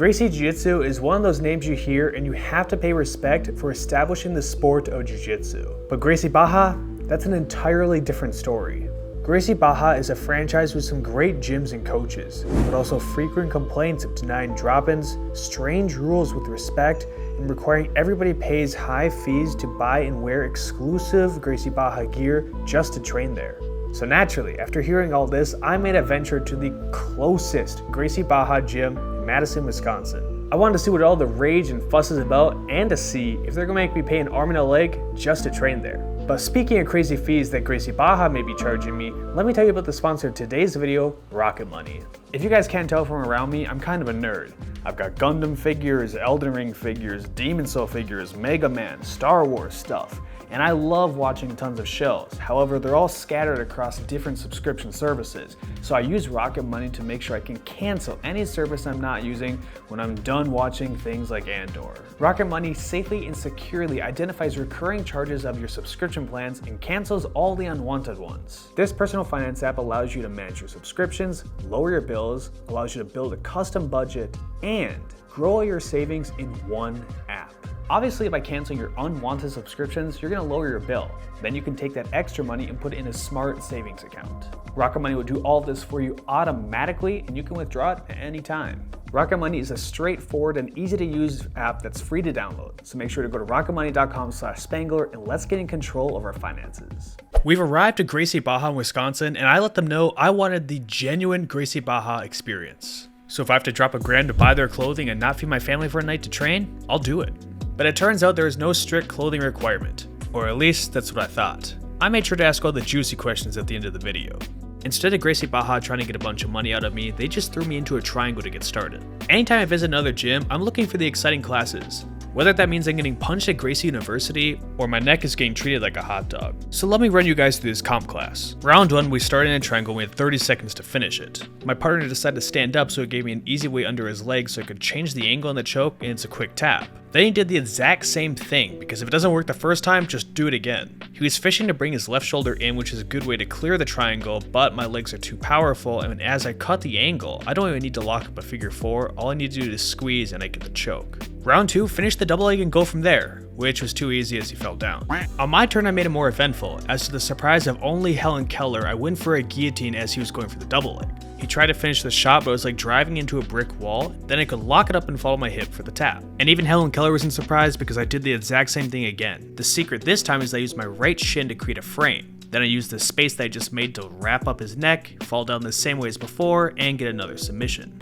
Gracie Jiu-Jitsu is one of those names you hear and you have to pay respect for establishing the sport of Jiu-Jitsu. But Gracie Barra, that's an entirely different story. Gracie Barra is a franchise with some great gyms and coaches, but also frequent complaints of denying drop-ins, strange rules with respect, and requiring everybody pays high fees to buy and wear exclusive Gracie Barra gear just to train there. So naturally, after hearing all this, I made a venture to the closest Gracie Barra gym in Madison, Wisconsin. I wanted to see what all the rage and fuss is about and to see if they're gonna make me pay an arm and a leg just to train there. But speaking of crazy fees that Gracie Barra may be charging me, let me tell you about the sponsor of today's video, Rocket Money. If you guys can't tell from around me, I'm kind of a nerd. I've got Gundam figures, Elden Ring figures, Demon Soul figures, Mega Man, Star Wars stuff. And I love watching tons of shows. However, they're all scattered across different subscription services. So I use Rocket Money to make sure I can cancel any service I'm not using when I'm done watching things like Andor. Rocket Money safely and securely identifies recurring charges of your subscription plans and cancels all the unwanted ones. This personal finance app allows you to manage your subscriptions, lower your bills, allows you to build a custom budget, and grow all your savings in one app. Obviously, by canceling your unwanted subscriptions, you're gonna lower your bill. Then you can take that extra money and put it in a smart savings account. Rocket Money will do all of this for you automatically, and you can withdraw it at any time. Rocket Money is a straightforward and easy to use app that's free to download. So make sure to go to rocketmoney.com/Spangler and let's get in control of our finances. We've arrived at Gracie Barra in Wisconsin, and I let them know I wanted the genuine Gracie Barra experience. So if I have to drop $1,000 to buy their clothing and not feed my family for a night to train, I'll do it. But it turns out there is no strict clothing requirement, or at least that's what I thought. I made sure to ask all the juicy questions at the end of the video. Instead of Gracie Barra trying to get a bunch of money out of me, they just threw me into a triangle to get started. Anytime I visit another gym, I'm looking for the exciting classes. Whether that means I'm getting punched at Gracie University, or my neck is getting treated like a hot dog. So let me run you guys through this comp class. Round 1, we started in a triangle and we had 30 seconds to finish it. My partner decided to stand up, so it gave me an easy way under his leg so I could change the angle on the choke, and it's a quick tap. Then he did the exact same thing, because if it doesn't work the first time, just do it again. He was fishing to bring his left shoulder in, which is a good way to clear the triangle, but my legs are too powerful, and as I cut the angle, I don't even need to lock up a figure 4, all I need to do is squeeze and I get the choke. Round 2, finish the double leg and go from there, which was too easy as he fell down. On my turn, I made it more eventful. As to the surprise of only Helen Keller, I went for a guillotine as he was going for the double leg. He tried to finish the shot, but it was like driving into a brick wall. Then I could lock it up and follow my hip for the tap. And even Helen Keller wasn't surprised because I did the exact same thing again. The secret this time is I used my right shin to create a frame. Then I used the space that I just made to wrap up his neck, fall down the same way as before, and get another submission.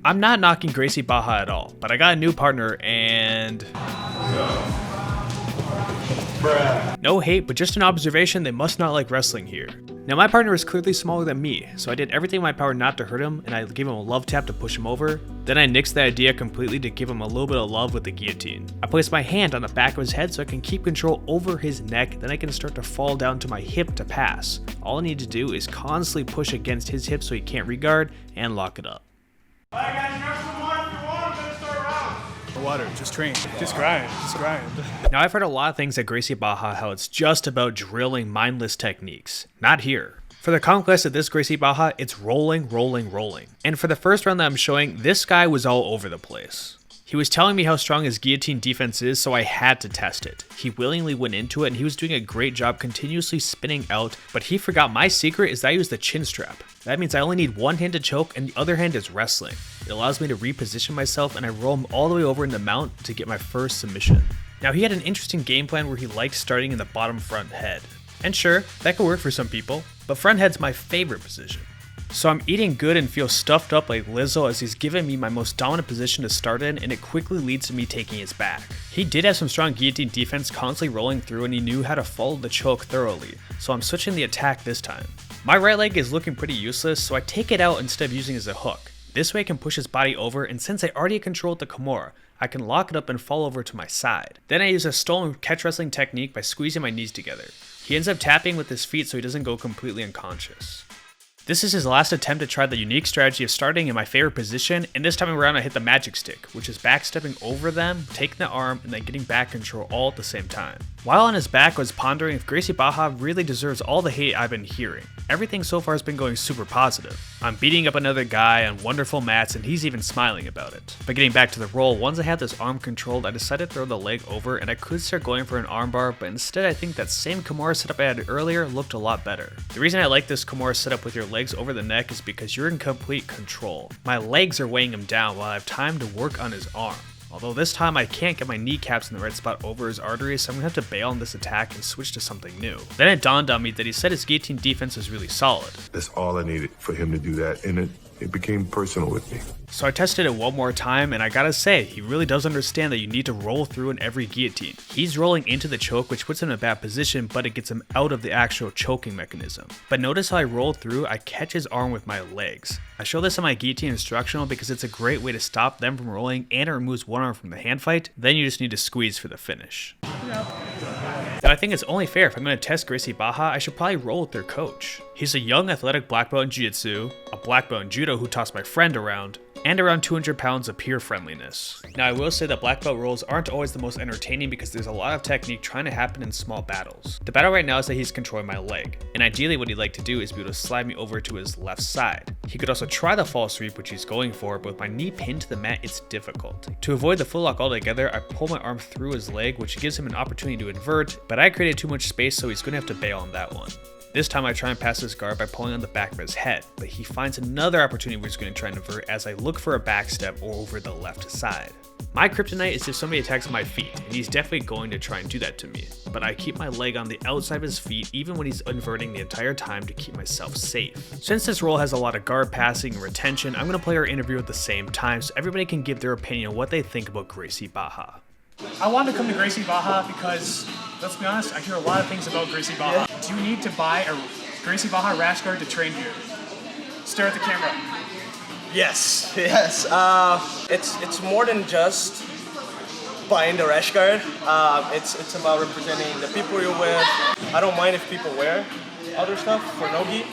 I'm not knocking Gracie Barra at all, but I got a new partner and... No hate, but just an observation, they must not like wrestling here. Now my partner is clearly smaller than me, so I did everything in my power not to hurt him, and I gave him a love tap to push him over. Then I nixed the idea completely to give him a little bit of love with the guillotine. I placed my hand on the back of his head so I can keep control over his neck, then I can start to fall down to my hip to pass. All I need to do is constantly push against his hip so he can't regard, and lock it up. Alright guys, grab some water if you want, let's start around. Water, just train, just grind. Now I've heard a lot of things at Gracie Barra how it's just about drilling mindless techniques. Not here. For the comp class at this Gracie Barra, it's rolling. And for the first round that I'm showing, this guy was all over the place. He was telling me how strong his guillotine defense is, so I had to test it. He willingly went into it and he was doing a great job continuously spinning out, but he forgot my secret is that I use the chin strap. That means I only need one hand to choke and the other hand is wrestling. It allows me to reposition myself and I roll him all the way over in the mount to get my first submission. Now he had an interesting game plan where he liked starting in the bottom front head. And sure, that could work for some people, but front head's my favorite position. So I'm eating good and feel stuffed up like Lizzo as he's given me my most dominant position to start in, and it quickly leads to me taking his back. He did have some strong guillotine defense constantly rolling through, and he knew how to follow the choke thoroughly, so I'm switching the attack this time. My right leg is looking pretty useless, so I take it out instead of using it as a hook. This way I can push his body over, and since I already controlled the Kimura, I can lock it up and fall over to my side. Then I use a stolen catch wrestling technique by squeezing my knees together. He ends up tapping with his feet so he doesn't go completely unconscious. This is his last attempt to try the unique strategy of starting in my favorite position, and this time around I hit the magic stick, which is backstepping over them, taking the arm, and then getting back control all at the same time. While on his back, I was pondering if Gracie Barra really deserves all the hate I've been hearing. Everything so far has been going super positive. I'm beating up another guy on wonderful mats and he's even smiling about it. But getting back to the roll, once I had this arm controlled, I decided to throw the leg over and I could start going for an armbar, but instead I think that same Kimura setup I had earlier looked a lot better. The reason I like this Kimura setup with your legs over the neck is because you're in complete control. My legs are weighing him down while I have time to work on his arm. Although this time I can't get my kneecaps in the right spot over his arteries, so I'm gonna have to bail on this attack and switch to something new. Then it dawned on me that he said his guillotine defense was really solid. That's all I needed for him to do that, and it became personal with me. So I tested it one more time, and I gotta say, he really does understand that you need to roll through in every guillotine. He's rolling into the choke, which puts him in a bad position, but it gets him out of the actual choking mechanism. But notice how I roll through, I catch his arm with my legs. I show this on my guillotine instructional because it's a great way to stop them from rolling and it removes one arm from the hand fight. Then you just need to squeeze for the finish. And I think it's only fair if I'm going to test Gracie Barra, I should probably roll with their coach. He's a young athletic black belt in Jiu Jitsu, a black belt in Judo who tossed my friend around, and around 200 pounds of pure friendliness. Now I will say that black belt rolls aren't always the most entertaining because there's a lot of technique trying to happen in small battles. The battle right now is that he's controlling my leg, and ideally what he'd like to do is be able to slide me over to his left side. He could also try the false sweep, which he's going for, but with my knee pinned to the mat it's difficult. To avoid the foot lock altogether, I pull my arm through his leg, which gives him an opportunity to invert, but I created too much space so he's going to have to bail on that one. This time I try and pass this guard by pulling on the back of his head, but he finds another opportunity where he's going to try and invert as I look for a backstep over the left side. My kryptonite is if somebody attacks my feet, and he's definitely going to try and do that to me, but I keep my leg on the outside of his feet even when he's inverting the entire time to keep myself safe. Since this role has a lot of guard passing and retention, I'm going to play our interview at the same time so everybody can give their opinion on what they think about Gracie Barra. I wanted to come to Gracie Barra because, let's be honest, I hear a lot of things about Gracie Barra. Do you need to buy a Gracie Barra rash guard to train here? Stare at the camera. Yes. It's more than just buying the rash guard. It's about representing the people you're with. I don't mind if people wear other stuff for no-gi.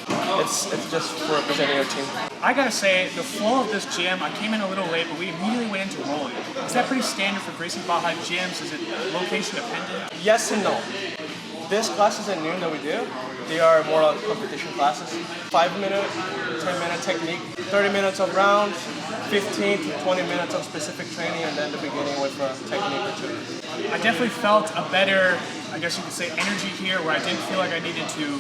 It's just for representing your team. I gotta say, the flow of this gym, I came in a little late, but we immediately went into rolling. Is that pretty standard for Gracie Barra gyms? Is it location dependent? Yes and no. These classes at noon that we do, they are more like competition classes. 5-minute, 10-minute technique, 30 minutes of rounds, 15 to 20 minutes of specific training, and then the beginning with a technique or two. I definitely felt a better, I guess you could say, energy here where I didn't feel like I needed to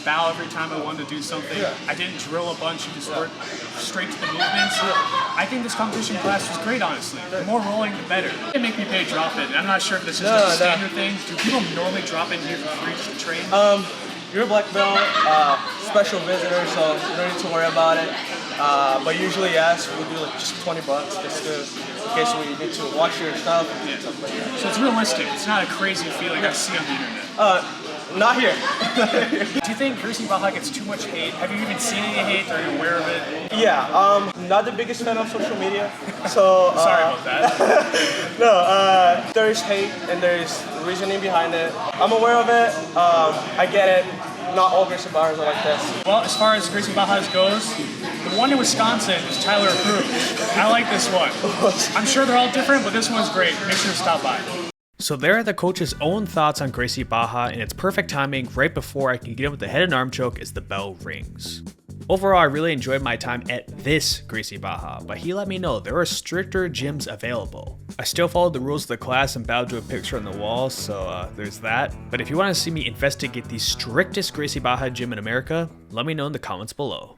bow every time I wanted to do something. Yeah. I didn't drill a bunch and just work straight to the movements. I think this competition class was great, honestly. The more rolling, the better. It make me pay to drop in. I'm not sure if this is a standard thing. Do people normally drop in here for free to train? You're a black belt, special visitor, so you don't need to worry about it. But usually, yes, we do like just $20 just in case we need to watch your stuff and stuff like that. So it's realistic. It's not a crazy feeling I see on the internet. Not here. Do you think Gracie Barra gets too much hate? Have you even seen any hate? Are you aware of it? Yeah, not the biggest fan of social media. So Sorry about that. No, there is hate and there is reasoning behind it. I'm aware of it. I get it. Not all Gracie Barras are like this. Well, as far as Gracie Barras goes, the one in Wisconsin is Tyler approved. I like this one. I'm sure they're all different, but this one's great. Make sure to stop by. So there are the coach's own thoughts on Gracie Barra, and it's perfect timing right before I can get him with the head and arm choke as the bell rings. Overall, I really enjoyed my time at this Gracie Barra, but he let me know there are stricter gyms available. I still followed the rules of the class and bowed to a picture on the wall, so there's that. But if you want to see me investigate the strictest Gracie Barra gym in America, let me know in the comments below.